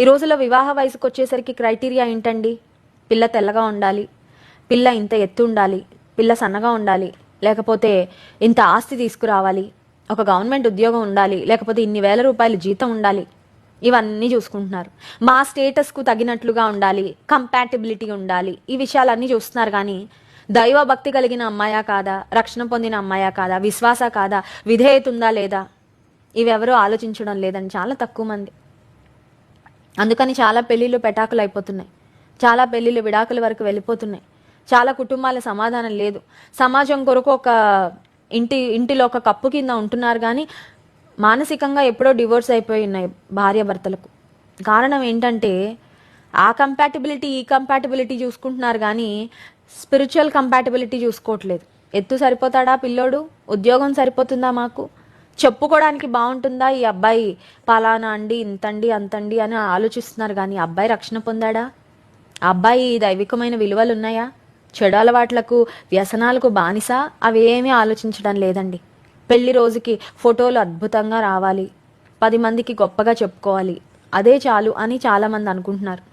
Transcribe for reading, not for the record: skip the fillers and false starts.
ఈ రోజుల్లో వివాహ వయసుకు వచ్చేసరికి క్రైటీరియా ఏంటండి? పిల్ల తెల్లగా ఉండాలి, పిల్ల ఇంత ఎత్తు ఉండాలి, పిల్ల సన్నగా ఉండాలి, లేకపోతే ఇంత ఆస్తి తీసుకురావాలి, ఒక గవర్నమెంట్ ఉద్యోగం ఉండాలి, లేకపోతే ఇన్ని వేల రూపాయలు జీతం ఉండాలి. ఇవన్నీ చూసుకుంటున్నారు. మా స్టేటస్కు తగినట్లుగా ఉండాలి, కంపాటిబిలిటీ ఉండాలి, ఈ విషయాలన్నీ చూస్తున్నారు. కానీ దైవ భక్తి కలిగిన అమ్మాయా కాదా, రక్షణ పొందిన అమ్మాయా కాదా, విశ్వాస కాదా, విధేయత ఉందా లేదా, ఇవెవరూ ఆలోచించడం లేదని చాలా తక్కువ మంది. అందుకని చాలా పెళ్ళిళ్ళు పెటాకులు అయిపోతున్నాయి, చాలా పెళ్ళిళ్ళు విడాకుల వరకు వెళ్ళిపోతున్నాయి, చాలా కుటుంబాల సమాధానం లేదు. సమాజం కొరకు ఒక ఇంటిలో ఒక కప్పు కింద ఉంటున్నారు, కానీ మానసికంగా ఎప్పుడో డివోర్స్ అయిపోయి ఉన్నాయి భార్యాభర్తలకు. కారణం ఏంటంటే ఆ కంపాటిబిలిటీ ఈ కంపాటిబిలిటీ చూసుకుంటున్నారు, కానీ స్పిరిచువల్ కంపాటిబిలిటీ చూసుకోవట్లేదు. ఎత్తు సరిపోతాడా పిల్లోడు, ఉద్యోగం సరిపోతుందా, మాకు చెప్పుకోవడానికి బాగుంటుందా, ఈ అబ్బాయి పలానా అండి, ఇంతండి అంతండి అని ఆలోచిస్తున్నారు. కానీ అబ్బాయి రక్షణ పొందాడా, ఆ అబ్బాయి దైవికమైన విలువలు ఉన్నాయా, చెడు అలవాట్లకు వ్యసనాలకు బానిస, అవేమీ ఆలోచించడం లేదండి. పెళ్లి రోజుకి ఫోటోలు అద్భుతంగా రావాలి, 10 మందికి గొప్పగా చెప్పుకోవాలి, అదే చాలు అని చాలామంది అనుకుంటున్నారు.